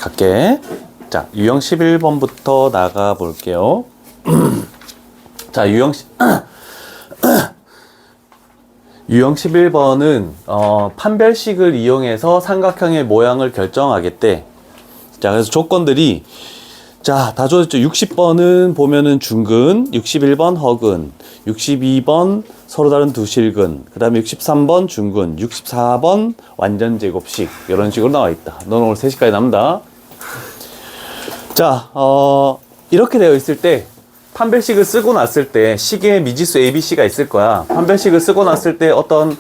갈게. 자, 유형 11번부터 나가 볼게요. 자, 유형 11번은 판별식을 이용해서 삼각형의 모양을 결정하겠대. 자, 그래서 조건들이 자, 다 줘졌죠. 60번은 보면은 중근, 61번 허근, 62번 서로 다른 두 실근, 그 다음에 63번 중근, 64번 완전 제곱식, 이런 식으로 나와 있다. 너는 오늘 3시까지 남다. 자, 이렇게 되어 있을 때 판별식을 쓰고 났을 때 식의 미지수 ABC가 있을 거야. 판별식을 쓰고 났을 때 어떤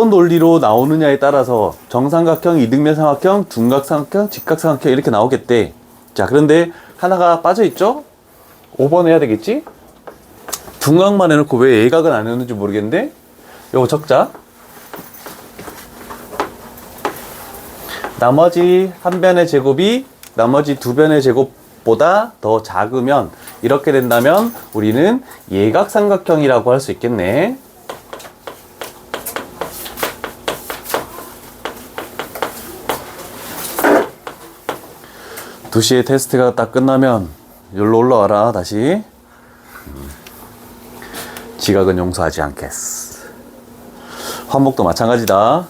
논리로 나오느냐에 따라서 정삼각형, 이등변 삼각형, 둔각삼각형, 직각삼각형 이렇게 나오겠대. 자, 그런데 하나가 빠져있죠? 5번 해야 되겠지? 둔각만 해놓고 왜 예각은 안 해놓는지 모르겠는데 요거 적자. 나머지 한 변의 제곱이 나머지 두 변의 제곱보다 더 작으면 이렇게 된다면 우리는 예각삼각형이라고 할 수 있겠네. 2시에 테스트가 딱 끝나면 여기로 올라와라. 다시. 지각은 용서하지 않겠어. 화목도 마찬가지다.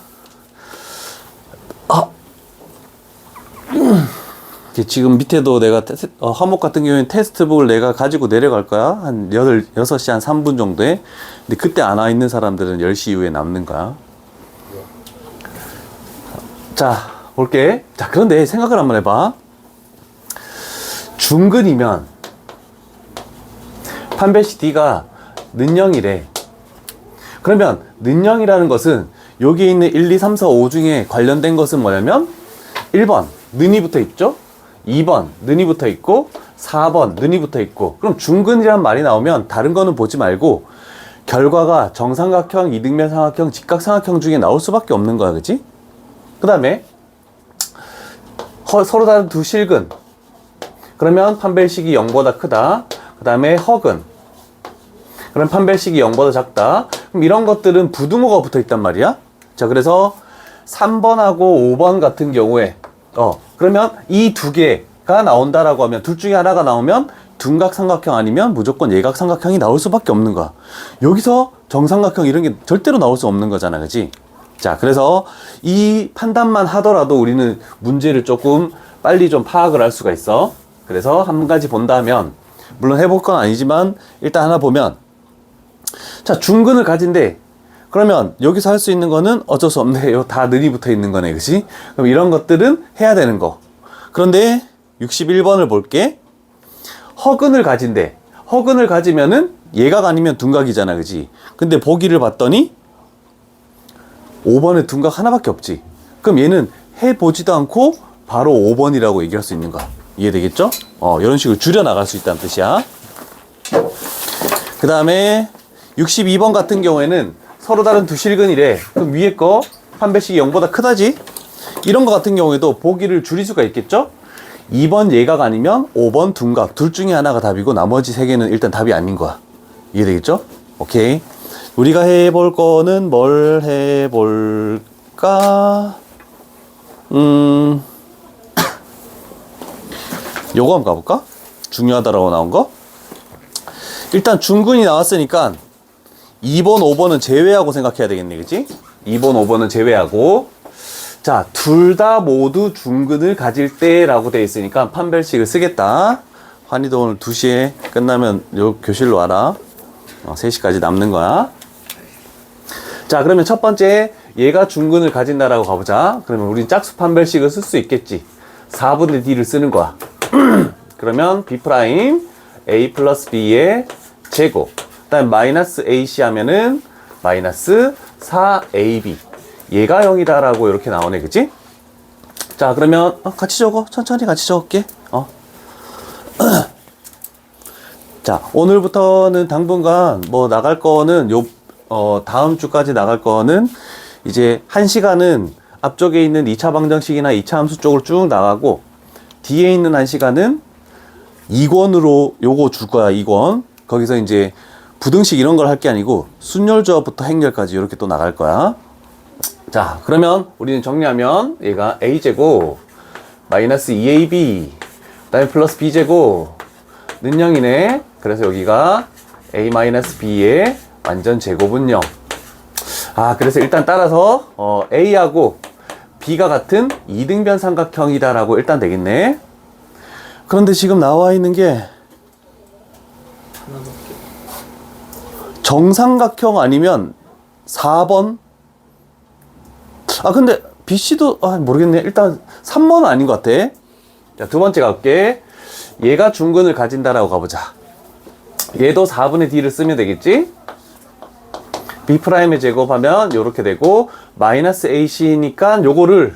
지금 밑에도 내가 화목 같은 경우에는 테스트북을 내가 가지고 내려갈 거야. 한 6시 한 3분 정도에. 근데 그때 안 와 있는 사람들은 10시 이후에 남는 거야. 자, 볼게. 자, 그런데 생각을 한번 해봐. 중근이면 판별식 D가 는0이래. 그러면 는0이라는 것은 여기 있는 1, 2, 3, 4, 5 중에 관련된 것은 뭐냐면 1번 는이 붙어 있죠. 2번 는이 붙어 있고 4번 는이 붙어 있고. 그럼 중근이란 말이 나오면 다른 거는 보지 말고 결과가 정삼각형, 이등변 삼각형, 직각삼각형 중에 나올 수밖에 없는 거야. 그치? 그 다음에 서로 다른 두 실근. 그러면 판별식이 0보다 크다. 그 다음에 허근. 그럼 판별식이 0보다 작다. 그럼 이런 것들은 부등호가 붙어 있단 말이야. 자, 그래서 3번하고 5번 같은 경우에 그러면 이 두 개가 나온다라고 하면 둘 중에 하나가 나오면 둔각삼각형 아니면 무조건 예각삼각형이 나올 수밖에 없는 거야. 여기서 정삼각형 이런 게 절대로 나올 수 없는 거잖아. 그치? 자, 그래서 이 판단만 하더라도 우리는 문제를 조금 빨리 좀 파악을 할 수가 있어. 그래서 한 가지 본다면, 물론 해볼 건 아니지만 일단 하나 보면, 자, 중근을 가진대. 그러면 여기서 할 수 있는 거는 어쩔 수 없네요. 다 는이 붙어 있는 거네. 그치? 그럼 이런 것들은 해야 되는 거. 그런데 61번을 볼게. 허근을 가진대. 허근을 가지면은 예각 아니면 둔각이잖아. 그치? 근데 보기를 봤더니 5번에 둔각 하나밖에 없지. 그럼 얘는 해보지도 않고 바로 5번이라고 얘기할 수 있는 거야. 이해되겠죠? 이런 식으로 줄여 나갈 수 있다는 뜻이야. 그 다음에 62번 같은 경우에는 서로 다른 두 실근이래. 그럼 위에 거 판별식이 0보다 크다지? 이런 거 같은 경우에도 보기를 줄일 수가 있겠죠? 2번 예각 아니면 5번 둔각. 둘 중에 하나가 답이고 나머지 세 개는 일단 답이 아닌 거야. 이해되겠죠? 오케이. 우리가 해볼 거는 뭘 해볼까? 요거 한번 가볼까? 중요하다라고 나온 거. 일단 중근이 나왔으니까 2번, 5번은 제외하고 생각해야 되겠네. 그치? 2번, 5번은 제외하고. 자, 둘 다 모두 중근을 가질 때 라고 되어 있으니까 판별식을 쓰겠다. 환희도 오늘 2시에 끝나면 요 교실로 와라. 3시까지 남는 거야. 자, 그러면 첫 번째 얘가 중근을 가진다라고 가보자. 그러면 우린 짝수 판별식을 쓸 수 있겠지. 4분의 D를 쓰는 거야. 그러면 B 프라임 A 플러스 B의 제곱. 그 다음에 마이너스 AC 하면은 마이너스 4AB. 얘가 0이다 라고 이렇게 나오네. 그치? 자, 그러면 같이 적어. 천천히 같이 적을게. 자, 오늘부터는 당분간 뭐 나갈 거는 다음 주까지 나갈 거는 이제 1시간은 앞쪽에 있는 2차 방정식이나 2차 함수 쪽으로 쭉 나가고 뒤에 있는 1시간은 2권으로 요거 줄 거야. 2권. 거기서 이제 부등식 이런 걸 할 게 아니고 순열조합부터 행렬까지 이렇게 또 나갈 거야. 자, 그러면 우리는 정리하면 얘가 a제곱 마이너스 2ab 그 다음에 플러스 b제곱 는 0이네. 그래서 여기가 a 마이너스 b의 완전 제곱은 0. 아, 그래서 일단 따라서 a하고 b가 같은 이등변 삼각형이다 라고 일단 되겠네. 그런데 지금 나와 있는 게 정삼각형 아니면 4번. 아, 근데 BC도 모르겠네. 일단 3번은 아닌 것 같아. 자, 두 번째 갈게. 얘가 중근을 가진다라고 가보자. 얘도 4분의 D를 쓰면 되겠지? B'의 제곱하면 요렇게 되고 마이너스 AC니까 요거를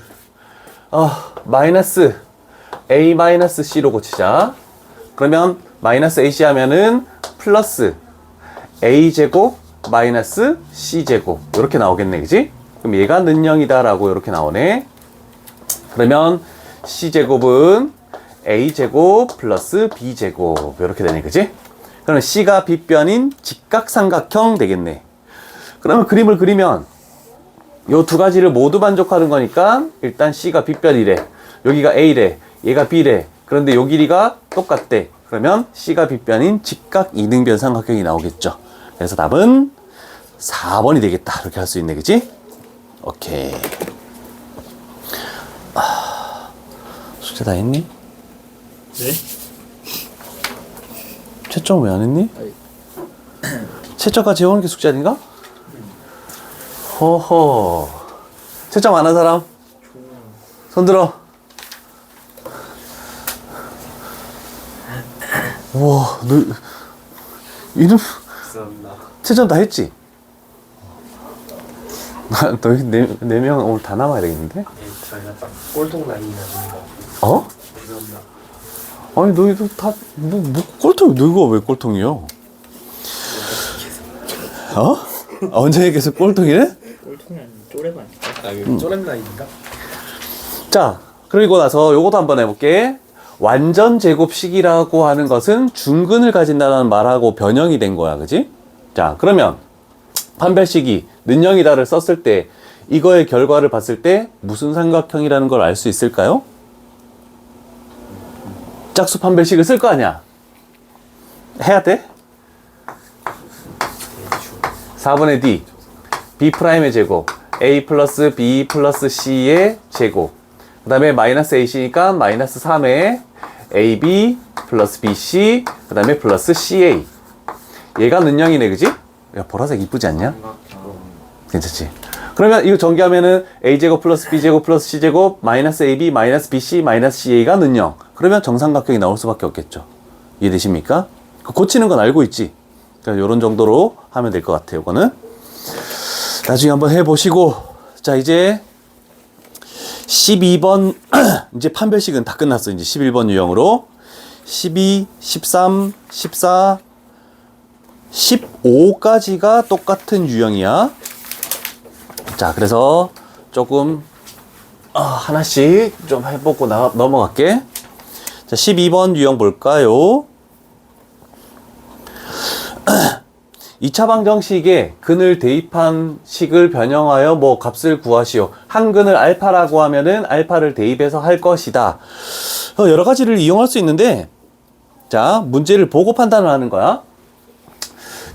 마이너스 A 마이너스 C로 고치자. 그러면 마이너스 AC 하면은 플러스 A 제곱 마이너스 C 제곱 요렇게 나오겠네, 그지? 그럼 얘가 는 0이다 라고 요렇게 나오네. 그러면 C 제곱은 A 제곱 플러스 B 제곱 요렇게 되네, 그지? 그러면 C가 빗변인 직각삼각형 되겠네. 그러면 그림을 그리면 요 두 가지를 모두 만족하는 거니까 일단 C가 빗변이래. 여기가 A래. 얘가 B래. 그런데 요 길이가 똑같대. 그러면 C가 빗변인 직각 이등변 삼각형이 나오겠죠. 그래서 답은 4번이 되겠다. 이렇게 할 수 있네, 그지? 오케이. 숙제 다 했니? 네? 채점 왜 안 했니? 채점까지 해오는 게 숙제 아닌가? 허허. 채점 안 한 사람? 손 들어. 우와, 너 이름 감사합니다. 채점 다 했지? 너희 네 명 오늘 다 남아야 되겠는데? 네, 저희가 딱 꼴통 라인이 나옵니다. 어? 감사합니다. 아니 너희도 다 꼴통. 너희가 왜 꼴통이요? 언제 계속 꼴통이래? 꼴통이 아니고 쪼레가 아닐까? 쪼렘 라인인가? 자, 그리고 나서 요것도 한번 해볼게. 완전 제곱식이라고 하는 것은 중근을 가진다는 말하고 변형이 된 거야, 그지? 자, 그러면 판별식이 는 0이다를 썼을 때 이거의 결과를 봤을 때 무슨 삼각형이라는 걸 알 수 있을까요? 짝수 판별식을 쓸 거 아니야? 해야 돼? 4분의 D B'의 제곱 A 플러스 B 플러스 C의 제곱 그 다음에 마이너스 AC니까 마이너스 3의 AB 플러스 BC 그 다음에 플러스 CA 얘가 는 0이네, 그지? 야, 보라색 이쁘지 않냐? 괜찮지? 그러면 이거 전개하면은 A제곱 플러스 B제곱 플러스 C제곱 마이너스 AB 마이너스 BC 마이너스 CA가 는 0. 그러면 정삼각형이 나올 수밖에 없겠죠. 이해되십니까? 고치는 건 알고 있지? 그러니까 요런 정도로 하면 될 것 같아요, 이거는. 나중에 한번 해보시고. 자, 이제 12번 이제 판별식은 다 끝났어. 이제 11번 유형으로 12, 13, 14, 15까지가 똑같은 유형이야. 자, 그래서 조금 하나씩 좀 해보고 넘어갈게. 자, 12번 유형 볼까요? 2차 방정식에 근을 대입한 식을 변형하여 뭐 값을 구하시오. 한 근을 알파라고 하면은 알파를 대입해서 할 것이다. 여러 가지를 이용할 수 있는데, 자, 문제를 보고 판단을 하는 거야.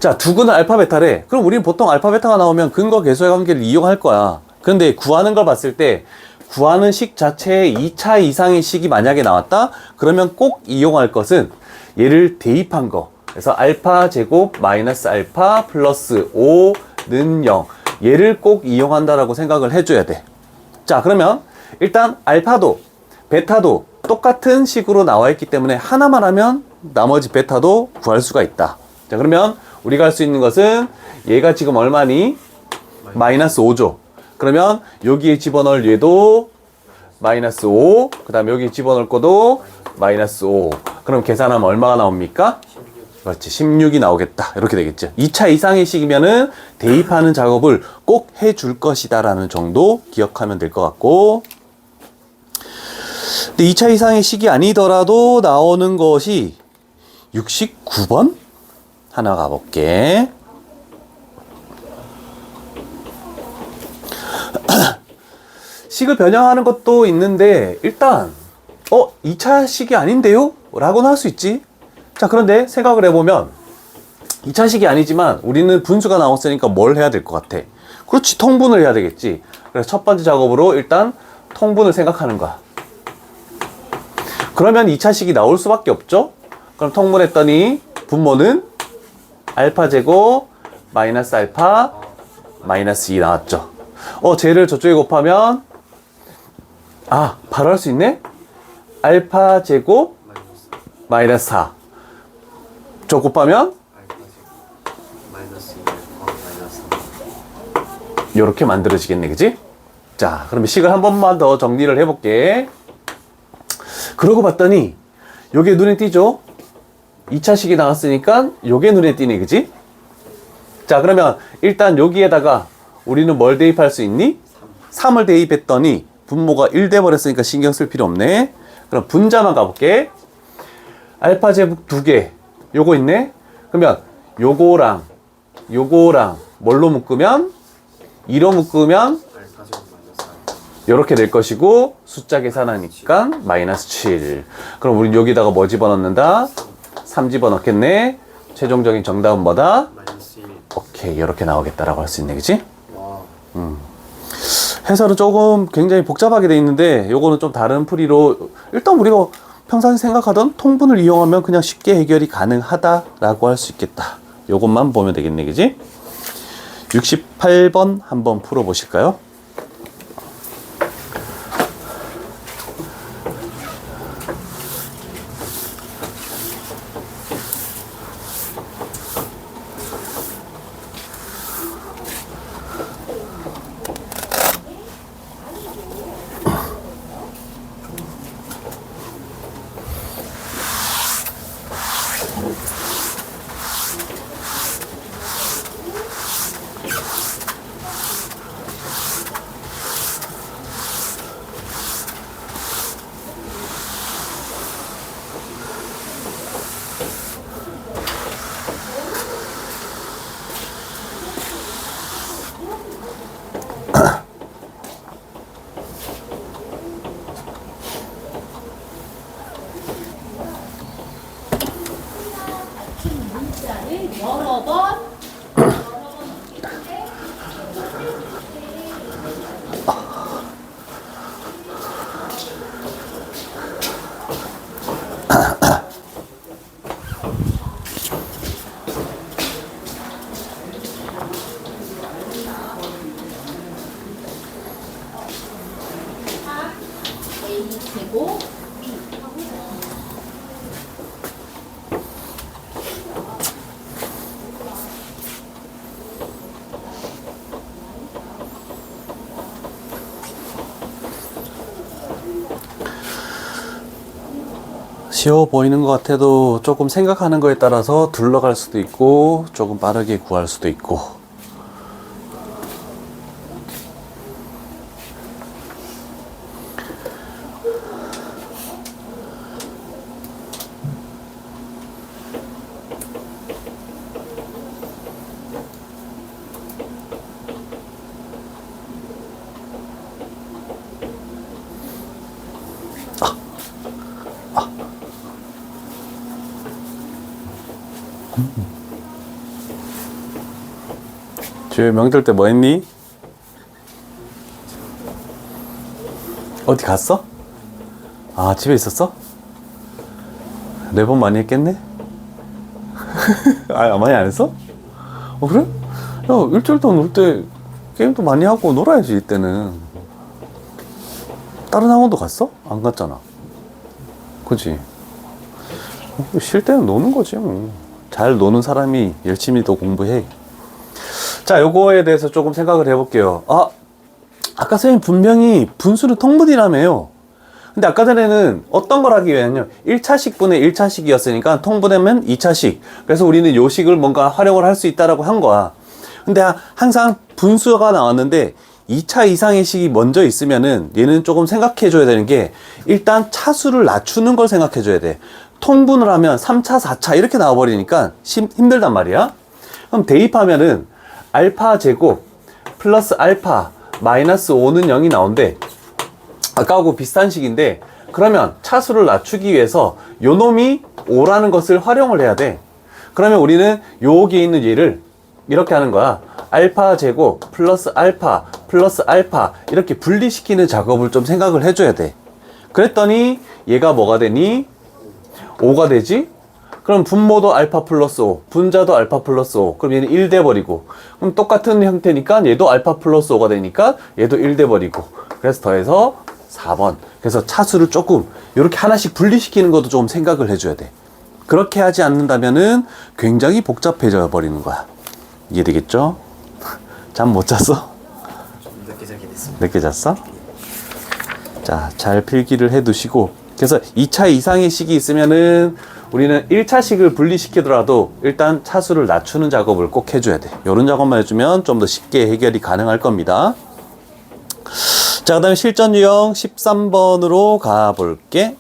자, 두 근은 알파 베타래. 그럼 우리는 보통 알파 베타가 나오면 근과 계수의 관계를 이용할 거야. 그런데 구하는 걸 봤을 때 구하는 식 자체에 2차 이상의 식이 만약에 나왔다? 그러면 꼭 이용할 것은 얘를 대입한 거. 그래서 알파 제곱 마이너스 알파 플러스 5는 0. 얘를 꼭 이용한다라고 생각을 해줘야 돼. 자, 그러면 일단 알파도 베타도 똑같은 식으로 나와 있기 때문에 하나만 하면 나머지 베타도 구할 수가 있다. 자, 그러면 우리가 할 수 있는 것은 얘가 지금 얼마니? 마이너스 5죠. 그러면 여기에 집어넣을 얘도 마이너스 5. 그 다음에 여기 집어넣을 것도 마이너스 5. 그럼 계산하면 얼마가 나옵니까? 16. 그렇지. 16이 나오겠다. 이렇게 되겠죠. 2차 이상의 식이면은 대입하는 작업을 꼭 해줄 것이다 라는 정도 기억하면 될 것 같고. 근데 2차 이상의 식이 아니더라도 나오는 것이 69번? 하나 가볼게. 식을 변형하는 것도 있는데 일단 2차 식이 아닌데요? 라고는 할 수 있지. 자, 그런데 생각을 해보면 2차 식이 아니지만 우리는 분수가 나왔으니까 뭘 해야 될 것 같아? 그렇지, 통분을 해야 되겠지. 그래서 첫 번째 작업으로 일단 통분을 생각하는 거야. 그러면 2차 식이 나올 수밖에 없죠? 그럼 통분했더니 분모는 알파 제곱 마이너스 알파 마이너스 2 나왔죠. 쟤를 저쪽에 곱하면 바로 할 수 있네? 알파 제곱 마이너스 4 저 곱하면 이렇게 만들어지겠네, 그지? 자, 그러면 식을 한 번만 더 정리를 해볼게. 그러고 봤더니 요게 눈에 띄죠? 2차 식이 나왔으니까 요게 눈에 띄네, 그지? 자, 그러면 일단 여기에다가 우리는 뭘 대입할 수 있니? 3을 대입했더니 분모가 1 돼버렸으니까 신경 쓸 필요 없네. 그럼 분자만 가볼게. 알파 제곱 2개 요거 있네. 그러면 요거랑 뭘로 묶으면? 2로 묶으면 이렇게 될 것이고 숫자 계산하니까 마이너스 7. 그럼 우린 여기다가 뭐 집어넣는다? 3 집어넣겠네. 최종적인 정답은 뭐다? 오케이, 이렇게 나오겠다라고 할 수 있네, 그치? 해설은 조금 굉장히 복잡하게 돼 있는데 요거는 좀 다른 풀이로 일단 우리가 평상시 생각하던 통분을 이용하면 그냥 쉽게 해결이 가능하다라고 할 수 있겠다. 요것만 보면 되겠네, 그치? 68번 한번 풀어보실까요? 여러 번 A 제곱 쉬워 보이는 것 같아도 조금 생각하는 거에 따라서 둘러갈 수도 있고 조금 빠르게 구할 수도 있고. 주요 명절 때 뭐 했니? 어디 갔어? 아, 집에 있었어? 레본 많이 했겠네? 많이 안 했어? 그래? 야, 일주일 동안 놀 때 게임도 많이 하고 놀아야지, 이때는. 다른 학원도 갔어? 안 갔잖아. 그치? 쉴 때는 노는 거지, 뭐. 잘 노는 사람이 열심히 또 공부해. 자, 요거에 대해서 조금 생각을 해볼게요. 아까 선생님 분명히 분수는 통분이라며요. 근데 아까 전에는 어떤 걸 하기 위해서는요, 1차식분의 1차식이었으니까 통분하면 2차식. 그래서 우리는 요 식을 뭔가 활용을 할 수 있다라고 한 거야. 근데 항상 분수가 나왔는데 2차 이상의 식이 먼저 있으면은 얘는 조금 생각해 줘야 되는 게 일단 차수를 낮추는 걸 생각해 줘야 돼. 통분을 하면 3차, 4차 이렇게 나와버리니까 힘들단 말이야. 그럼 대입하면은 알파 제곱 플러스 알파 마이너스 5는 0이 나온대. 아까하고 비슷한 식인데, 그러면 차수를 낮추기 위해서 요 놈이 5라는 것을 활용을 해야 돼. 그러면 우리는 여기에 있는 얘를 이렇게 하는 거야. 알파 제곱 플러스 알파 이렇게 분리시키는 작업을 좀 생각을 해줘야 돼. 그랬더니 얘가 뭐가 되니? 5가 되지? 그럼 분모도 알파 플러스 5, 분자도 알파 플러스 5. 그럼 얘는 1 돼버리고. 그럼 똑같은 형태니까 얘도 알파 플러스 5가 되니까 얘도 1 돼버리고. 그래서 더해서 4번. 그래서 차수를 조금 이렇게 하나씩 분리시키는 것도 좀 생각을 해줘야 돼. 그렇게 하지 않는다면은 굉장히 복잡해져 버리는 거야. 이해되겠죠? 잠 못 잤어? 좀 늦게 자게 됐습니다. 늦게 잤어? 자, 잘 필기를 해 두시고. 그래서 2차 이상의 식이 있으면은 우리는 1차식을 분리시키더라도 일단 차수를 낮추는 작업을 꼭 해줘야 돼. 이런 작업만 해주면 좀 더 쉽게 해결이 가능할 겁니다. 자, 그 다음에 실전 유형 13번으로 가볼게.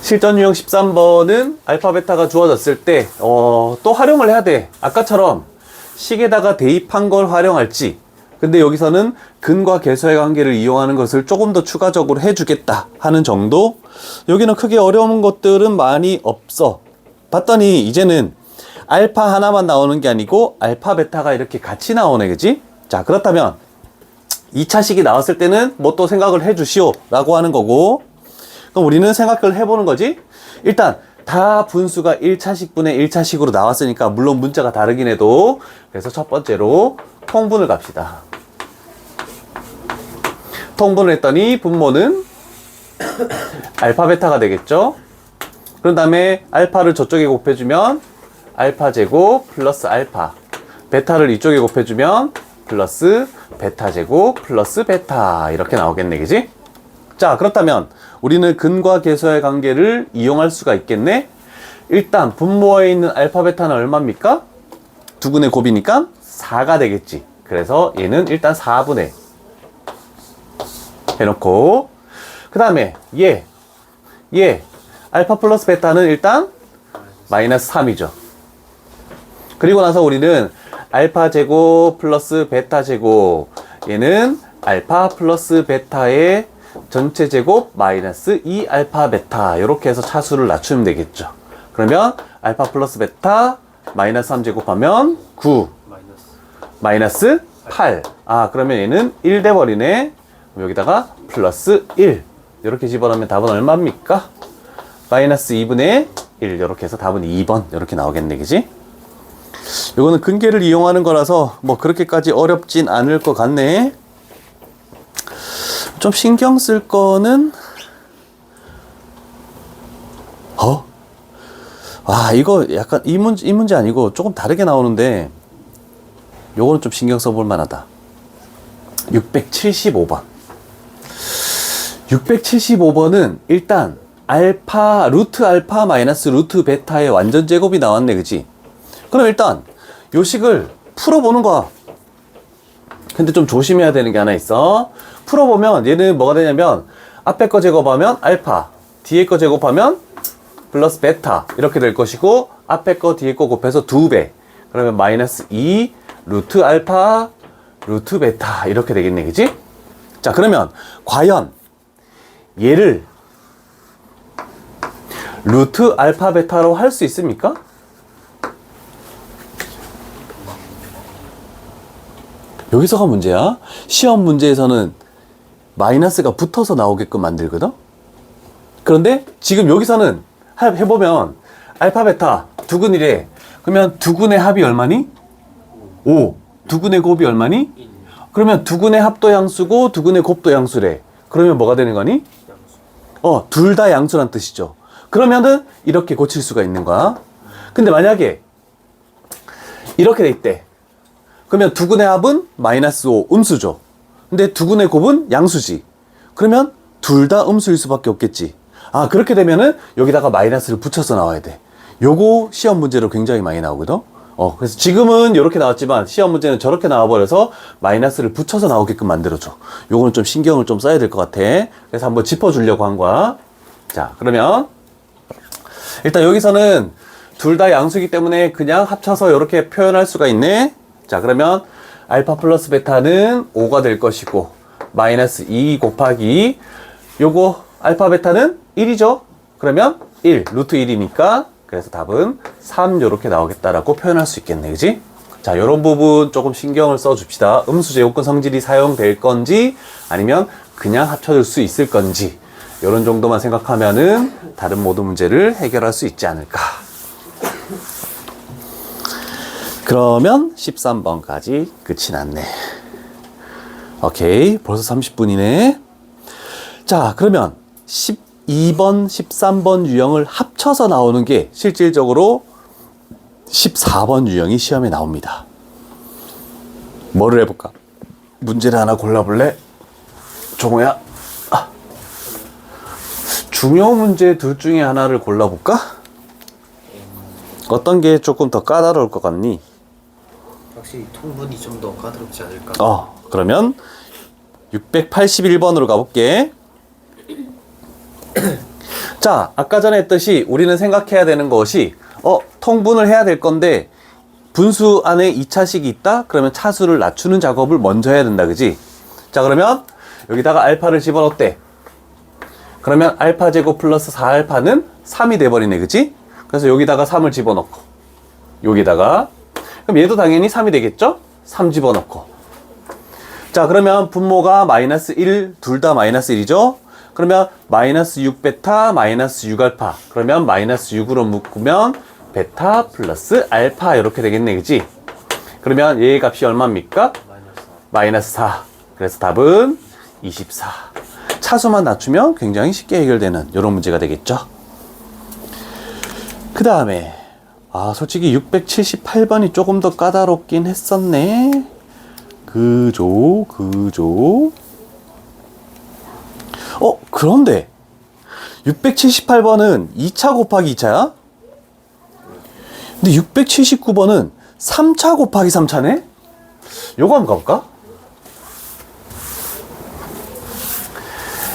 실전 유형 13번은 알파, 베타가 주어졌을 때, 또 활용을 해야 돼. 아까처럼 식에다가 대입한 걸 활용할지, 근데 여기서는 근과 계수의 관계를 이용하는 것을 조금 더 추가적으로 해주겠다 하는 정도? 여기는 크게 어려운 것들은 많이 없어. 봤더니 이제는 알파 하나만 나오는 게 아니고 알파, 베타가 이렇게 같이 나오네, 그지? 자, 그렇다면 2차식이 나왔을 때는 뭐 또 생각을 해주시오 라고 하는 거고, 그럼 우리는 생각을 해보는 거지. 일단 다 분수가 1차식분의 1차식으로 나왔으니까 물론 문자가 다르긴 해도, 그래서 첫 번째로 통분을 갑시다. 통분을 했더니 분모는 알파, 베타가 되겠죠. 그런 다음에 알파를 저쪽에 곱해주면 알파 제곱 플러스 알파, 베타를 이쪽에 곱해주면 플러스 베타 제곱 플러스 베타, 이렇게 나오겠네, 그지? 자, 그렇다면 우리는 근과 계수의 관계를 이용할 수가 있겠네. 일단 분모에 있는 알파, 베타는 얼마입니까? 두근의 곱이니까 4가 되겠지. 그래서 얘는 일단 4분의 해놓고, 그 다음에 얘 알파 플러스 베타는 일단 마이너스 3이죠. 그리고 나서 우리는 알파 제곱 플러스 베타 제곱, 얘는 알파 플러스 베타의 전체 제곱 마이너스 2 알파 베타, 이렇게 해서 차수를 낮추면 되겠죠. 그러면 알파 플러스 베타 마이너스 3 제곱하면 9 마이너스 8. 아, 그러면 얘는 1 돼버리네. 여기다가 플러스 1 이렇게 집어넣으면 답은 얼마입니까? 마이너스 2분의 1. 이렇게 해서 답은 2번 이렇게 나오겠네, 그지? 이거는 근계를 이용하는 거라서 뭐 그렇게까지 어렵진 않을 것 같네. 좀 신경 쓸 거는 와, 이거 약간 이 문제 아니고 조금 다르게 나오는데 요거는 좀 신경 써볼 만하다. 675번 675번은 일단 알파, 루트 알파 마이너스 루트 베타의 완전 제곱이 나왔네, 그치? 그럼 일단 요 식을 풀어보는 거야. 근데 좀 조심해야 되는 게 하나 있어. 풀어보면 얘는 뭐가 되냐면 앞에 거 제곱하면 알파, 뒤에 거 제곱하면 플러스 베타 이렇게 될 것이고, 앞에 거 뒤에 거 곱해서 2배, 그러면 마이너스 2 루트 알파 루트 베타 이렇게 되겠네, 그치? 자, 그러면 과연 얘를 루트 알파 베타로 할 수 있습니까? 여기서가 문제야. 시험 문제에서는 마이너스가 붙어서 나오게끔 만들거든. 그런데 지금 여기서는 해보면 알파 베타 두근이래. 그러면 두근의 합이 얼마니? 5. 두근의 곱이 얼마니? 그러면 두근의 합도 양수고 두근의 곱도 양수래. 그러면 뭐가 되는 거니? 둘 다 양수란 뜻이죠. 그러면은 이렇게 고칠 수가 있는 거야. 근데 만약에 이렇게 돼 있대. 그러면 두근의 합은 마이너스 5 음수죠. 근데 두근의 곱은 양수지. 그러면 둘 다 음수일 수밖에 없겠지. 아, 그렇게 되면은 여기다가 마이너스를 붙여서 나와야 돼. 요거 시험 문제로 굉장히 많이 나오거든. 그래서 지금은 이렇게 나왔지만 시험 문제는 저렇게 나와버려서 마이너스를 붙여서 나오게끔 만들어줘. 요거는 좀 신경을 좀 써야 될 것 같아. 그래서 한번 짚어주려고 한 거야. 자, 그러면 일단 여기서는 둘 다 양수이기 때문에 그냥 합쳐서 이렇게 표현할 수가 있네. 자, 그러면 알파 플러스 베타는 5가 될 것이고 마이너스 2 곱하기 요거 알파 베타는 1이죠. 그러면 1 루트 1이니까 그래서 답은 3 요렇게 나오겠다라고 표현할 수 있겠네, 그지? 자, 요런 부분 조금 신경을 써 줍시다. 음수 제곱근 성질이 사용될 건지 아니면 그냥 합쳐질 수 있을 건지 요런 정도만 생각하면은 다른 모든 문제를 해결할 수 있지 않을까. 그러면 13번까지 끝이 났네. 오케이, 벌써 30분이네. 자, 그러면 12번, 13번 유형을 합쳐서 나오는 게 실질적으로 14번 유형이 시험에 나옵니다. 뭐를 해볼까? 문제를 하나 골라볼래? 종호야. 중요 문제 둘 중에 하나를 골라볼까? 어떤 게 조금 더 까다로울 것 같니? 확실히 통분이 좀 더 까다롭지 않을까. 그러면 681번으로 가볼게. 자, 아까 전에 했듯이 우리는 생각해야 되는 것이 통분을 해야 될 건데 분수 안에 2차식이 있다? 그러면 차수를 낮추는 작업을 먼저 해야 된다, 그지? 자, 그러면 여기다가 알파를 집어넣대. 그러면 알파 제곱 플러스 4알파는 3이 돼버리네, 그지? 그래서 여기다가 3을 집어넣고 여기다가 그럼 얘도 당연히 3이 되겠죠? 3 집어넣고. 자, 그러면 분모가 마이너스 1, 둘 다 마이너스 1이죠? 그러면 마이너스 6베타, 마이너스 6알파. 그러면 마이너스 6으로 묶으면 베타 플러스 알파 이렇게 되겠네, 그지? 그러면 얘의 값이 얼마입니까? 마이너스 4. 그래서 답은 24. 차수만 낮추면 굉장히 쉽게 해결되는 이런 문제가 되겠죠? 그 다음에 솔직히 678번이 조금 더 까다롭긴 했었네. 그죠. 그런데 678번은 2차 곱하기 2차야? 근데 679번은 3차 곱하기 3차네? 요거 한번 가볼까?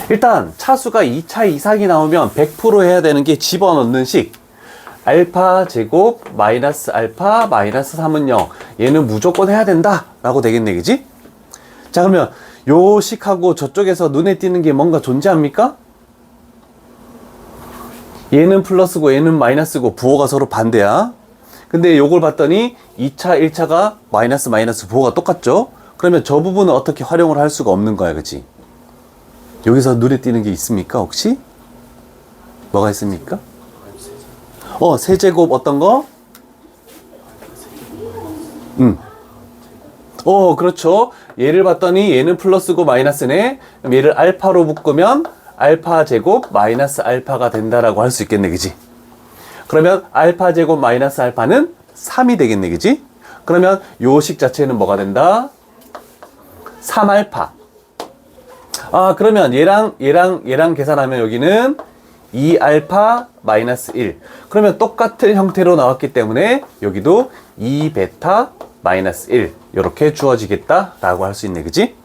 일단 차수가 2차 이상이 나오면 100% 해야 되는 게 집어넣는 식. 알파 제곱 마이너스 알파 마이너스 3은 0. 얘는 무조건 해야 된다 라고 되겠네, 그지? 자, 그러면 요 식하고 저쪽에서 눈에 띄는 게 뭔가 존재합니까? 얘는 플러스고 얘는 마이너스고 부호가 서로 반대야. 근데 요걸 봤더니 2차 1차가 마이너스 마이너스 부호가 똑같죠? 그러면 저 부분은 어떻게 활용을 할 수가 없는 거야, 그지? 여기서 눈에 띄는 게 있습니까, 혹시? 뭐가 있습니까? 세제곱 어떤 거? 그렇죠. 얘를 봤더니 얘는 플러스고 마이너스네. 그럼 얘를 알파로 묶으면 알파 제곱 마이너스 알파가 된다라고 할 수 있겠네, 그지? 그러면 알파 제곱 마이너스 알파는 3이 되겠네, 그지? 그러면 요 식 자체는 뭐가 된다? 3알파. 그러면 얘랑 계산하면 여기는 2알파 마이너스 1. 그러면 똑같은 형태로 나왔기 때문에 여기도 2베타 마이너스 1. 이렇게 주어지겠다라고 할 수 있네, 그지?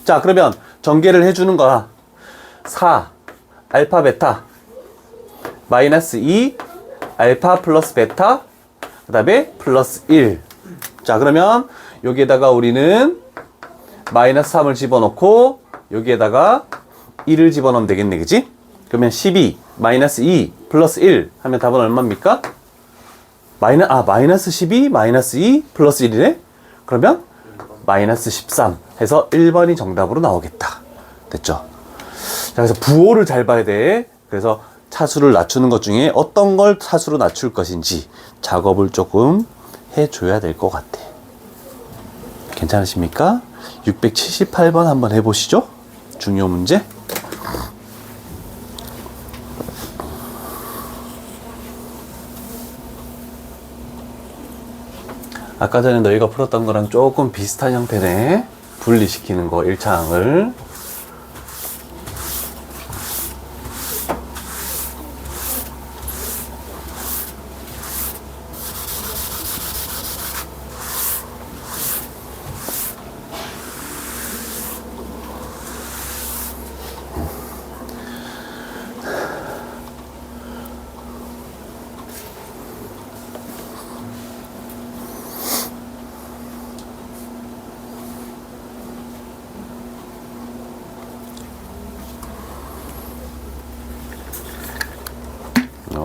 자, 그러면 전개를 해주는 거야. 4 알파 베타 마이너스 2 알파 플러스 베타 그 다음에 플러스 1. 자, 그러면 여기에다가 우리는 마이너스 3을 집어넣고 여기에다가 1을 집어넣으면 되겠네, 그지? 그러면 12 마이너스 2 플러스 1 하면 답은 얼마입니까? 마이너스 12 마이너스 2 플러스 1이네? 그러면 마이너스 13 해서 1번이 정답으로 나오겠다. 됐죠? 자, 그래서 부호를 잘 봐야 돼. 그래서 차수를 낮추는 것 중에 어떤 걸 차수로 낮출 것인지 작업을 조금 해줘야 될 것 같아. 괜찮으십니까? 678번 한번 해보시죠. 중요 문제. 아까 전에 너희가 풀었던 거랑 조금 비슷한 형태네. 분리시키는 거 1차항을.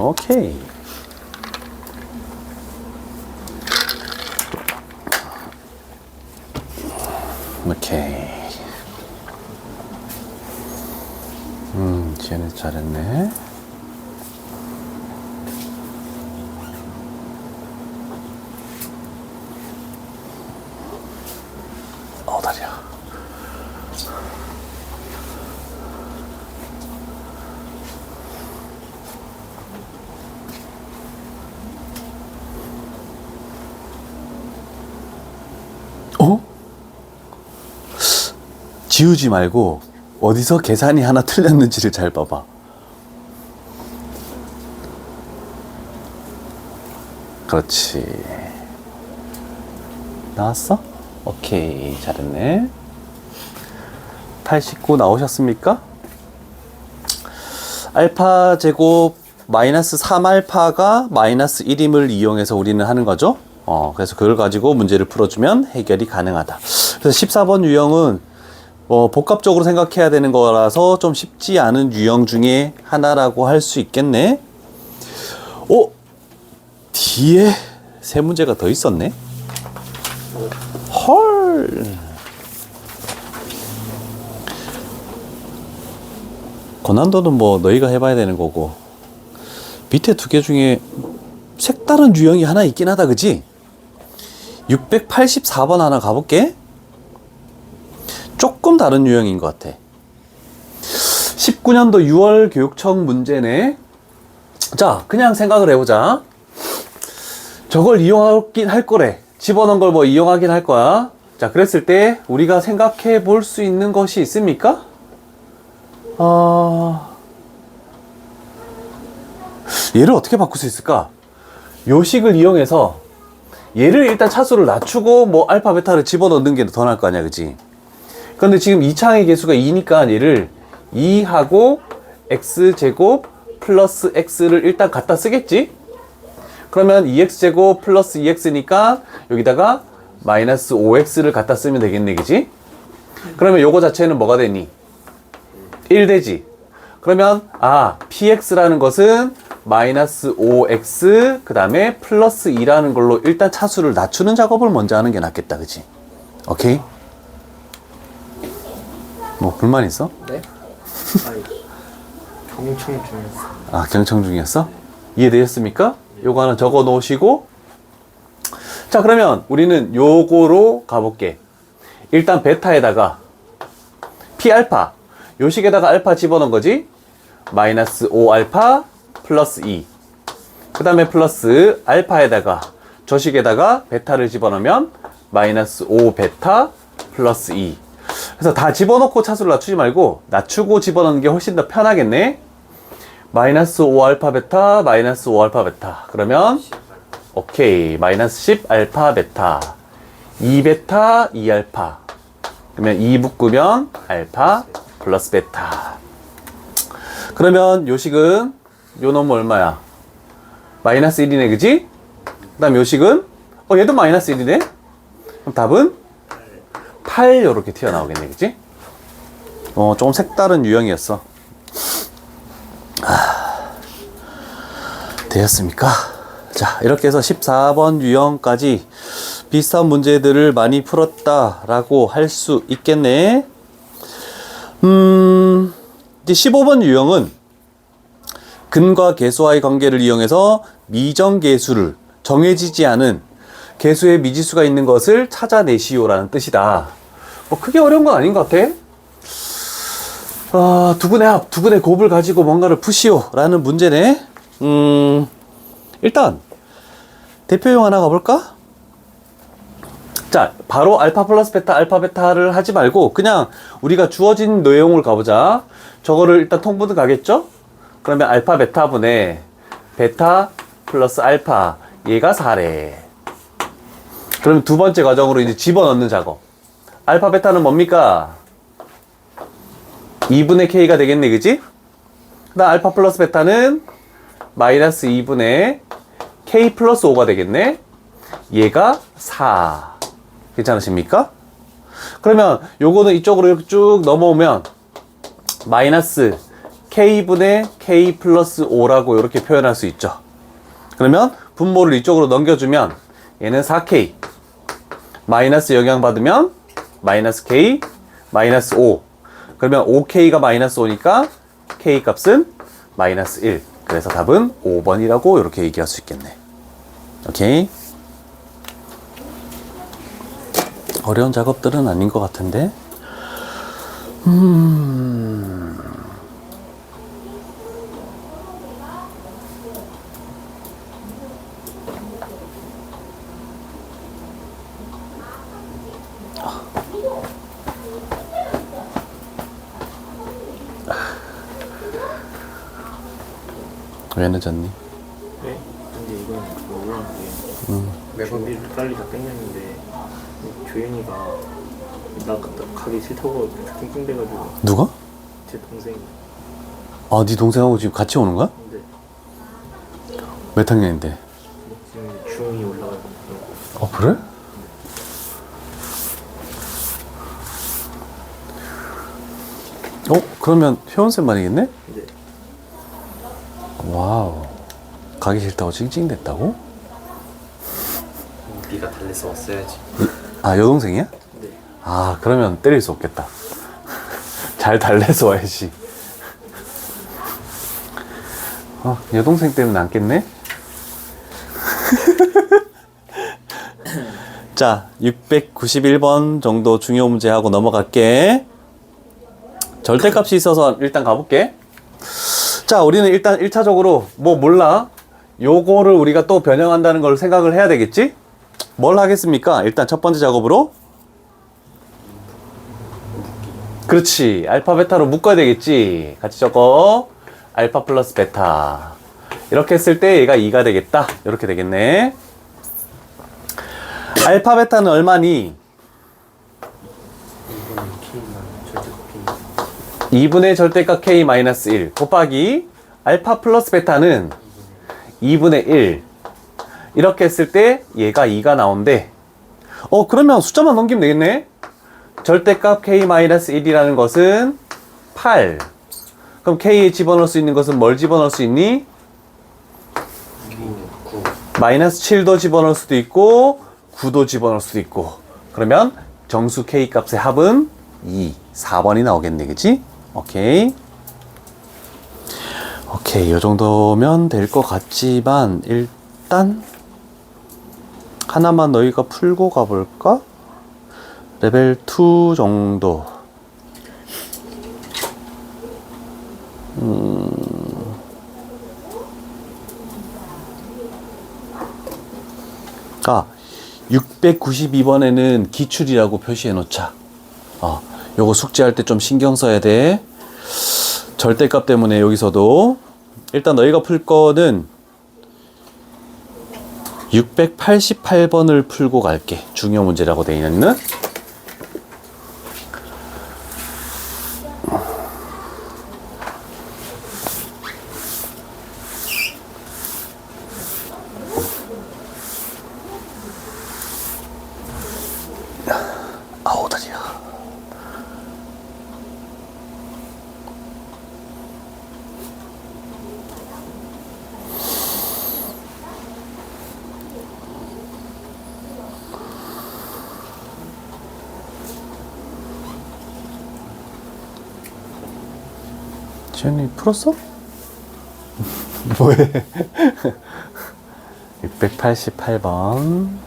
오케이. 오케이. 지연이 잘했네. 다리야. 지우지 말고 어디서 계산이 하나 틀렸는지를 잘 봐봐. 그렇지. 나왔어? 오케이, 잘했네. 89 나오셨습니까? 알파 제곱 마이너스 3알파가 마이너스 1임을 이용해서 우리는 하는 거죠. 그래서 그걸 가지고 문제를 풀어주면 해결이 가능하다. 그래서 14번 유형은 복합적으로 생각해야 되는 거라서 좀 쉽지 않은 유형 중에 하나라고 할 수 있겠네. 뒤에 세 문제가 더 있었네. 헐. 고난도는 뭐 너희가 해봐야 되는 거고, 밑에 두 개 중에 색다른 유형이 하나 있긴 하다, 그지? 684번 하나 가볼게. 조금 다른 유형인 것 같아. 19년도 6월 교육청 문제네. 자, 그냥 생각을 해보자. 저걸 이용하긴 할 거래. 집어넣은 걸 뭐 이용하긴 할 거야. 자, 그랬을 때 우리가 생각해 볼 수 있는 것이 있습니까? 얘를 어떻게 바꿀 수 있을까? 요식을 이용해서 얘를 일단 차수를 낮추고 뭐 알파 베타를 집어넣는 게 더 나을 거 아니야, 그치? 근데 지금 2창의 개수가 2니까 얘를 2하고 x제곱 플러스 x를 일단 갖다 쓰겠지? 그러면 2x제곱 플러스 2x니까 여기다가 마이너스 5x를 갖다 쓰면 되겠네, 그지? 그러면 요거 자체는 뭐가 되니? 1 되지? 그러면 px라는 것은 마이너스 5x 그 다음에 플러스 2라는 걸로 일단 차수를 낮추는 작업을 먼저 하는 게 낫겠다, 그치? 오케이? 뭐 불만 있어? 네? 아니, 경청 중이었어. 경청 중이었어? 이해되셨습니까? 요거 하나 적어 놓으시고, 자, 그러면 우리는 요거로 가볼게. 일단 베타에다가 P알파, 요식에다가 알파 집어넣은 거지? 마이너스 5알파 플러스 2. 그 다음에 플러스 알파에다가 저식에다가 베타를 집어넣으면 마이너스 5베타 플러스 2. 그래서 다 집어넣고 차수를 낮추지 말고 낮추고 집어넣는 게 훨씬 더 편하겠네. 마이너스 5알파 베타 마이너스 5알파 베타. 그러면 오케이, 마이너스 10알파 베타 2베타 2알파. 그러면 2 묶으면 알파 플러스 베타. 그러면 요식은 요 놈은 얼마야? 마이너스 1이네, 그지? 그 다음 요식은 얘도 마이너스 1이네. 그럼 답은 8 요렇게 튀어나오겠네, 그지? 조금 색다른 유형이었어. 되었습니까? 자, 이렇게 해서 14번 유형까지 비슷한 문제들을 많이 풀었다라고 할 수 있겠네. 이제 15번 유형은 근과 개수와의 관계를 이용해서 미정계수를 정해지지 않은 개수의 미지수가 있는 것을 찾아내시오라는 뜻이다. 뭐 크게 어려운 건 아닌 것 같아. 두분의 합, 두분의 곱을 가지고 뭔가를 푸시오라는 문제네. 일단 대표용 하나 가볼까? 자, 바로 알파 플러스 베타, 알파 베타를 하지 말고 그냥 우리가 주어진 내용을 가보자. 저거를 일단 통분을 가겠죠? 그러면 알파 베타분의 베타 플러스 알파, 얘가 4래. 그럼 두 번째 과정으로 이제 집어넣는 작업. 알파 베타는 뭡니까? 2분의 k가 되겠네, 그지? 그 다음 알파 플러스 베타는 마이너스 2분의 k 플러스 5가 되겠네. 얘가 4. 괜찮으십니까? 그러면 요거는 이쪽으로 이렇게 쭉 넘어오면 마이너스 K분의 K 플러스 5라고 이렇게 표현할 수 있죠. 그러면 분모를 이쪽으로 넘겨주면 얘는 4K 마이너스 영향받으면 마이너스 K 마이너스 5. 그러면 5K가 마이너스 5니까 K 값은 마이너스 1. 그래서 답은 5번이라고 이렇게 얘기할 수 있겠네. 오케이. 어려운 작업들은 아닌 것 같은데. 왜 늦었니? 네? 근데 이건 억울한 게 매번 준비를 빨리 다 끝냈는데 조현이가 나 가기 싫다고 낑낑대가지고 누가? 제 동생이 아, 네 동생하고 지금 같이 오는 거야? 근데 몇 학년인데? 지금 중이 올라가고 그래? 그러면 효원쌤 말이겠네? 근데 와우. 가기 싫다고 찡찡댔다고? 네가 달래서 왔어야지. 아, 여동생이야? 네. 아, 그러면 때릴 수 없겠다. 잘 달래서 와야지. 여동생 때문에 안 깼네? 자, 691번 정도 중요 문제 하고 넘어갈게. 절대값이 있어서 일단 가볼게. 자, 우리는 일단 1차적으로 뭐 몰라. 요거를 우리가 또 변형한다는 걸 생각을 해야 되겠지? 뭘 하겠습니까? 일단 첫 번째 작업으로 그렇지. 알파 베타로 묶어야 되겠지. 같이 적어. 알파 플러스 베타. 이렇게 했을 때 얘가 2가 되겠다. 이렇게 되겠네. 알파 베타는 얼마니? 2분의 절대값 K-1 곱하기 알파 플러스 베타는 2분의 1. 이렇게 했을 때 얘가 2가 나온대. 그러면 숫자만 넘기면 되겠네. 절대값 K-1이라는 것은 8. 그럼 K에 집어넣을 수 있는 것은 뭘 집어넣을 수 있니? 마이너스 7도 집어넣을 수도 있고 9도 집어넣을 수도 있고. 그러면 정수 K 값의 합은 2, 4번이 나오겠네. 그치? 오케이. 요 정도면 될 것 같지만 일단 하나만 너희가 풀고 가볼까? 레벨 2 정도. 아, 692번에는 기출이라고 표시해 놓자. 요거 숙제할 때 좀 신경 써야 돼. 절대값 때문에 여기서도. 일단 너희가 풀 거는 688번을 풀고 갈게. 중요 문제라고 되어 있는. 아우, 다리야. 지현이 풀었어? 뭐해? 688번.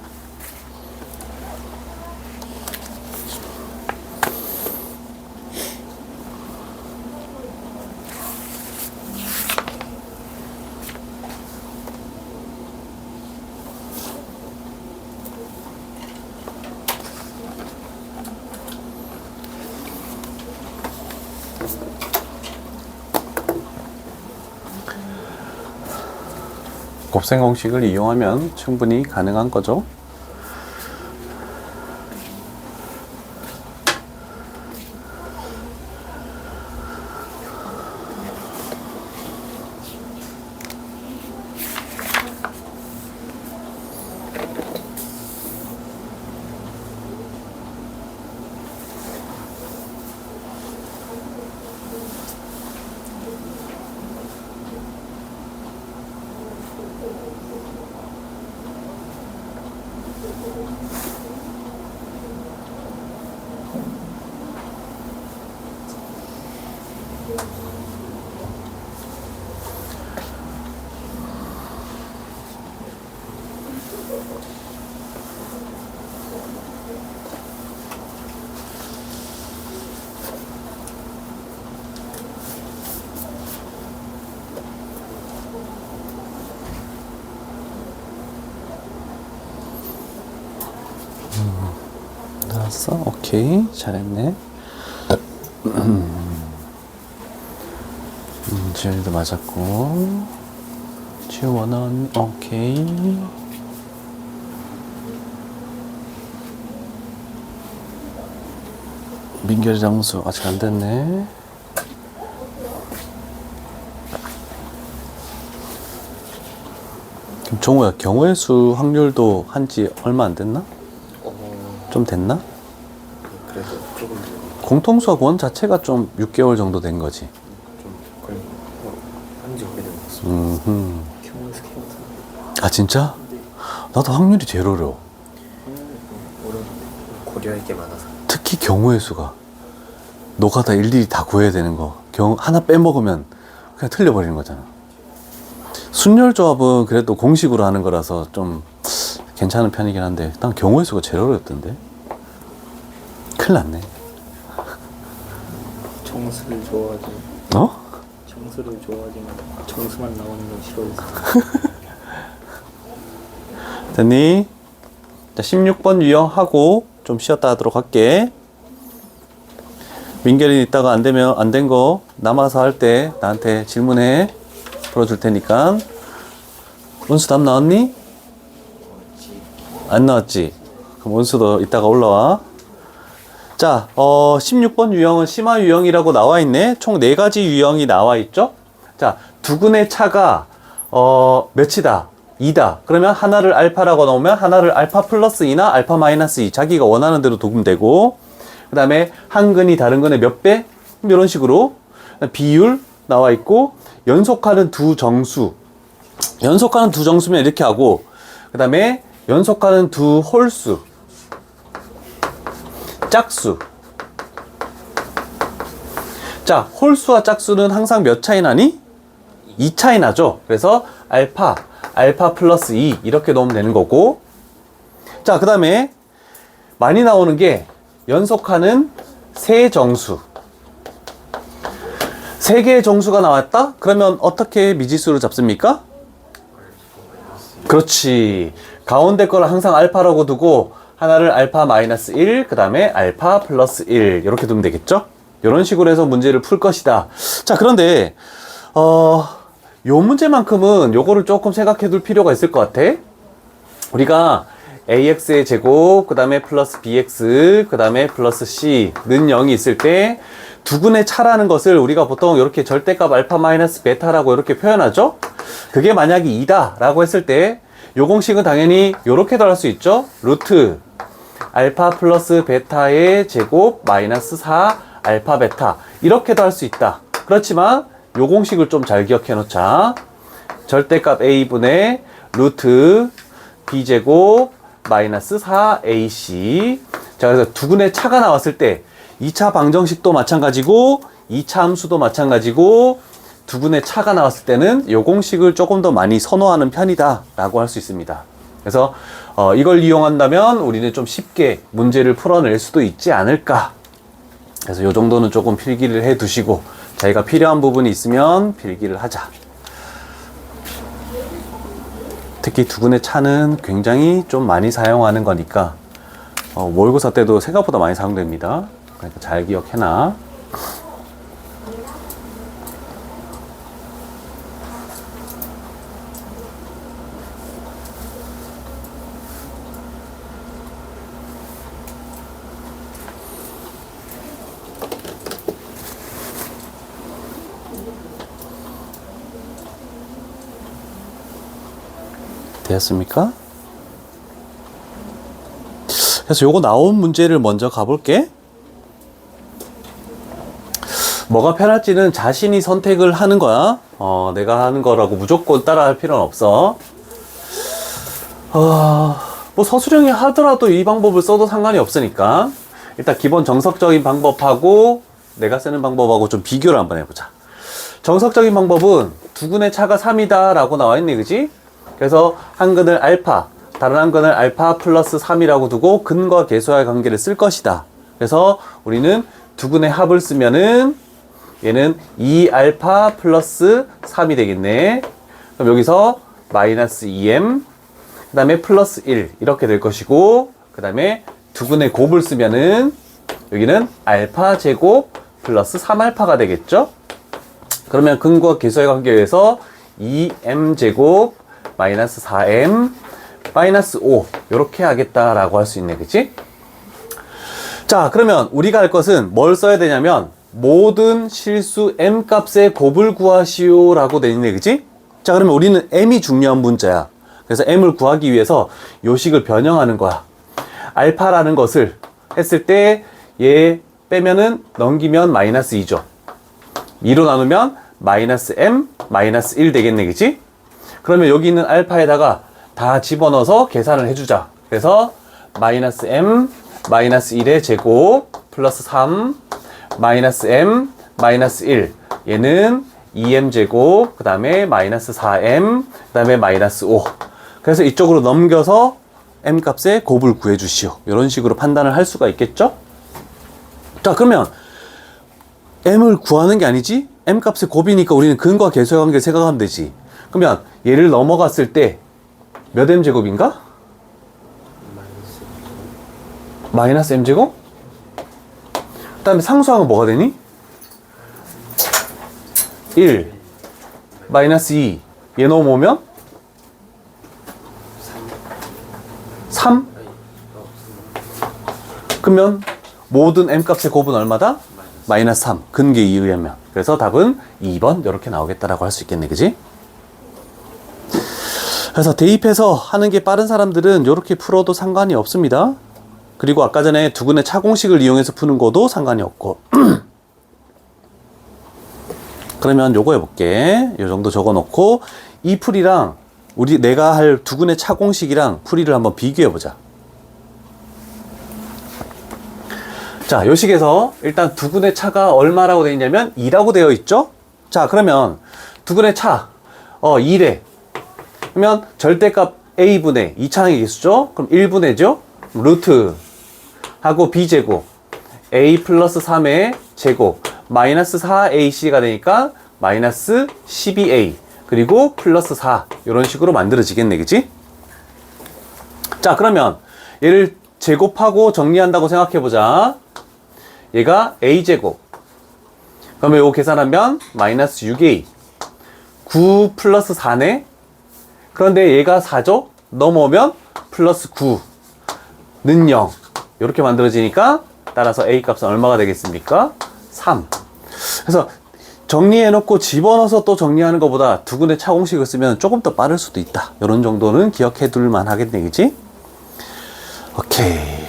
곱셈 공식을 이용하면 충분히 가능한 거죠. 나왔어? 오케이. 잘했네. 지현이도 맞았고. 지우 원원, 오케이. 민결이 장수, 아직 안 됐네. 그럼 정우야, 경우의 수 확률도 한지 얼마 안 됐나? 좀 됐나? 그래도 조금 공통수학 원 자체가 좀 6개월 정도 된 거지. 좀 거의 한지 오래된 것 같습니다. 경우 스케일 같은 아, 진짜? 나도 확률이 제일 어려워. 어려운데. 고려할 게 많아서. 특히 경우의 수가. 노가다 일일이 다 구해야 되는 거. 하나 빼먹으면 그냥 틀려버리는 거잖아. 순열조합은 그래도 공식으로 하는 거라서 좀 괜찮은 편이긴 한데, 난 경우의 수가 제일 어렵던데. 큰일 났네. 정수를 좋아하지. 어? 정수를 좋아하지만 정수만 나오는 건 싫어해서. 됐니? 자, 16번 유형하고 좀 쉬었다 하도록 할게. 민결이 이따가 안 되면 안 된 거 남아서 할 때 나한테 질문해. 풀어줄 테니까. 원수 답 나왔니? 안 나왔지? 그럼 원수도 이따가 올라와. 자, 16번 유형은 심화 유형이라고 나와 있네. 총 4가지 유형이 나와 있죠? 자, 두근의 차가, 몇이다? 2다. 그러면 하나를 알파라고 넣으면 하나를 알파 플러스 2나 알파 마이너스 2. 자기가 원하는 대로 두면 되고. 그 다음에 한 근이 다른 근의 몇 배? 이런 식으로. 비율 나와 있고. 연속하는 두 정수. 연속하는 두 정수면 이렇게 하고. 그 다음에 연속하는 두 홀수. 짝수. 자, 홀수와 짝수는 항상 몇 차이 나니? 2 차이 나죠. 그래서 알파 플러스 2 이렇게 넣으면 되는 거고. 자, 그 다음에 많이 나오는 게 연속하는 세 정수. 세 개의 정수가 나왔다? 그러면 어떻게 미지수를 잡습니까? 그렇지. 가운데 거를 항상 알파라고 두고 하나를 알파 마이너스 1, 그 다음에 알파 플러스 1 이렇게 두면 되겠죠? 이런 식으로 해서 문제를 풀 것이다. 자, 그런데 요 문제만큼은 요거를 조금 생각해 둘 필요가 있을 것 같아. 우리가 ax의 제곱, 그 다음에 플러스 bx, 그 다음에 플러스 c는 0이 있을 때 두근의 차라는 것을 우리가 보통 이렇게 절대값 알파 마이너스 베타라고 이렇게 표현하죠? 그게 만약에 2다 라고 했을 때 요 공식은 당연히 요렇게도 할 수 있죠? 루트 알파 플러스 베타의 제곱 마이너스 4 알파 베타 이렇게도 할 수 있다. 그렇지만 요 공식을 좀 잘 기억해 놓자. 절대값 a분의 루트 b제곱 마이너스 4ac. 자, 그래서 두근의 차가 나왔을 때 2차 방정식도 마찬가지고 2차 함수도 마찬가지고 두근의 차가 나왔을 때는 요 공식을 조금 더 많이 선호하는 편이다 라고 할 수 있습니다. 그래서 이걸 이용한다면 우리는 좀 쉽게 문제를 풀어낼 수도 있지 않을까. 그래서 요 정도는 조금 필기를 해 두시고 자기가 필요한 부분이 있으면 필기를 하자. 특히 두근의 차는 굉장히 좀 많이 사용하는 거니까 모의고사 때도 생각보다 많이 사용됩니다. 그러니까 잘 기억해놔. 되었습니까? 그래서 요거 나온 문제를 먼저 가볼게. 뭐가 편할지는 자신이 선택을 하는 거야. 내가 하는 거라고 무조건 따라할 필요는 없어. 뭐 서술형이 하더라도 이 방법을 써도 상관이 없으니까 일단 기본 정석적인 방법하고 내가 쓰는 방법하고 좀 비교를 한번 해보자. 정석적인 방법은 두근의 차가 3이다 라고 나와 있네, 그지? 그래서 한 근을 알파, 다른 한 근을 알파 플러스 3이라고 두고 근과 계수와의 관계를 쓸 것이다. 그래서 우리는 두근의 합을 쓰면은 얘는 2알파 플러스 3이 되겠네. 그럼 여기서 마이너스 2m, 그 다음에 플러스 1 이렇게 될 것이고, 그 다음에 두근의 곱을 쓰면은 여기는 알파 제곱 플러스 3알파가 되겠죠? 그러면 근과 계수의 관계에서 2m 제곱 마이너스 4m 마이너스 5 이렇게 하겠다라고 할 수 있네, 그치? 자, 그러면 우리가 할 것은 뭘 써야 되냐면 모든 실수 m 값의 곱을 구하시오 라고 돼 있네, 그치? 자, 그러면 우리는 m이 중요한 문자야. 그래서 m을 구하기 위해서 요식을 변형하는 거야. 알파라는 것을 했을 때 얘 빼면은 넘기면 마이너스 2죠. 2로 나누면 마이너스 m 마이너스 1 되겠네, 그치? 그러면 여기 있는 알파에다가 다 집어넣어서 계산을 해주자. 그래서 마이너스 m 마이너스 1의 제곱 플러스 3 마이너스 m 마이너스 1 얘는 2m 제곱 그 다음에 마이너스 4m 그 다음에 마이너스 5. 그래서 이쪽으로 넘겨서 m 값의 곱을 구해 주시오. 이런 식으로 판단을 할 수가 있겠죠? 자, 그러면 m을 구하는 게 아니지? m 값의 곱이니까 우리는 근과 계수의 관계를 생각하면 되지. 그러면 얘를 넘어갔을 때 몇 m 제곱인가? 마이너스 m 제곱? 그 다음에 상수항은 뭐가 되니? 1 마이너스 2 얘 넘어오면 3? 그러면 모든 m 값의 곱은 얼마다? 마이너스 3 근계에 의하면. 그래서 답은 2번 이렇게 나오겠다라고 할 수 있겠네, 그지? 그래서 대입해서 하는 게 빠른 사람들은 이렇게 풀어도 상관이 없습니다. 그리고 아까 전에 두근의 차공식을 이용해서 푸는 것도 상관이 없고. 그러면 요거 해볼게. 요 정도 적어놓고 이 풀이랑 내가 할 두근의 차공식이랑 풀이를 한번 비교해보자. 자, 요 식에서 일단 두근의 차가 얼마라고 되어 있냐면 2라고 되어 있죠? 자, 그러면 두근의 차 2래. 그러면 절대값 a분의 2차항의 개수죠? 그럼 1분의죠? 루트 하고 b제곱 a 플러스 3의 제곱 마이너스 4ac가 되니까 마이너스 12a 그리고 플러스 4 이런 식으로 만들어지겠네, 그치? 자, 그러면 얘를 제곱하고 정리한다고 생각해보자. 얘가 a제곱 그러면 이거 계산하면 마이너스 6a 9 플러스 4네. 그런데 얘가 4죠? 넘어오면 플러스 9는 0 이렇게 만들어지니까 따라서 a 값은 얼마가 되겠습니까? 3. 그래서 정리해놓고 집어넣어서 또 정리하는 것보다 두근의 차공식을 쓰면 조금 더 빠를 수도 있다. 이런 정도는 기억해 둘만 하겠네, 그치? 오케이.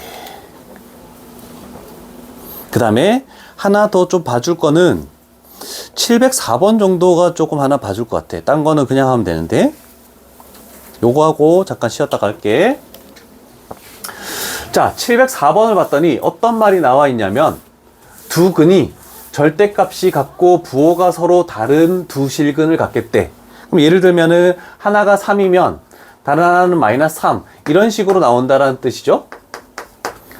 그 다음에 하나 더 좀 봐줄 거는 704번 정도가 조금 하나 봐줄 것 같아. 딴 거는 그냥 하면 되는데 요거 하고 잠깐 쉬었다 갈게. 자, 704번을 봤더니 어떤 말이 나와 있냐면 두 근이 절대값이 같고 부호가 서로 다른 두 실근을 갖겠대. 그럼 예를 들면은 하나가 3이면 다른 하나는 마이너스 3 이런 식으로 나온다라는 뜻이죠.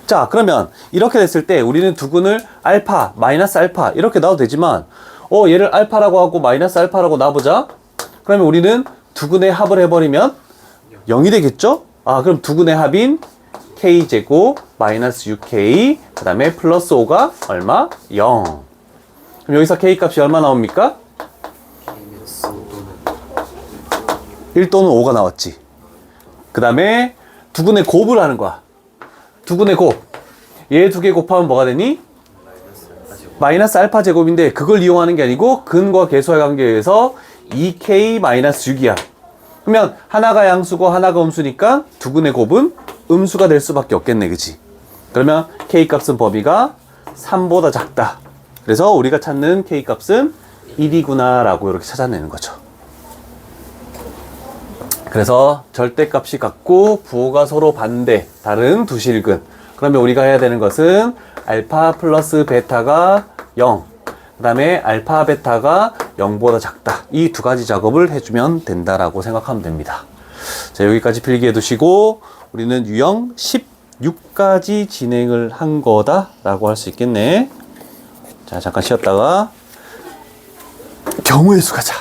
자, 그러면 이렇게 됐을 때 우리는 두 근을 알파, 마이너스 알파 이렇게 놔도 되지만 얘를 알파라고 하고 마이너스 알파라고 놔보자. 그러면 우리는 두 근의 합을 해버리면 0이 되겠죠? 그럼 두 근의 합인 k제곱 마이너스 6k 그 다음에 플러스 5가 얼마? 0. 그럼 여기서 k 값이 얼마 나옵니까? 1 또는 5가 나왔지. 그 다음에 두 근의 곱을 하는 거야. 두 근의 곱. 얘 두 개 곱하면 뭐가 되니? 마이너스 알파 제곱인데 그걸 이용하는 게 아니고 근과 계수의 관계에 의해서 2k 마이너스 6이야. 그러면 하나가 양수고 하나가 음수니까 두 근의 곱은 음수가 될 수밖에 없겠네, 그치? 그러면 k 값은 범위가 3보다 작다. 그래서 우리가 찾는 k 값은 1이구나 라고 이렇게 찾아내는 거죠. 그래서 절대값이 같고 부호가 서로 반대 다른 두 실근. 그러면 우리가 해야 되는 것은 알파 플러스 베타가 0. 그 다음에 알파, 베타가 0보다 작다. 이 두 가지 작업을 해주면 된다라고 생각하면 됩니다. 자, 여기까지 필기해 두시고, 우리는 유형 16까지 진행을 한 거다라고 할 수 있겠네. 자, 잠깐 쉬었다가 경우의 수 가자.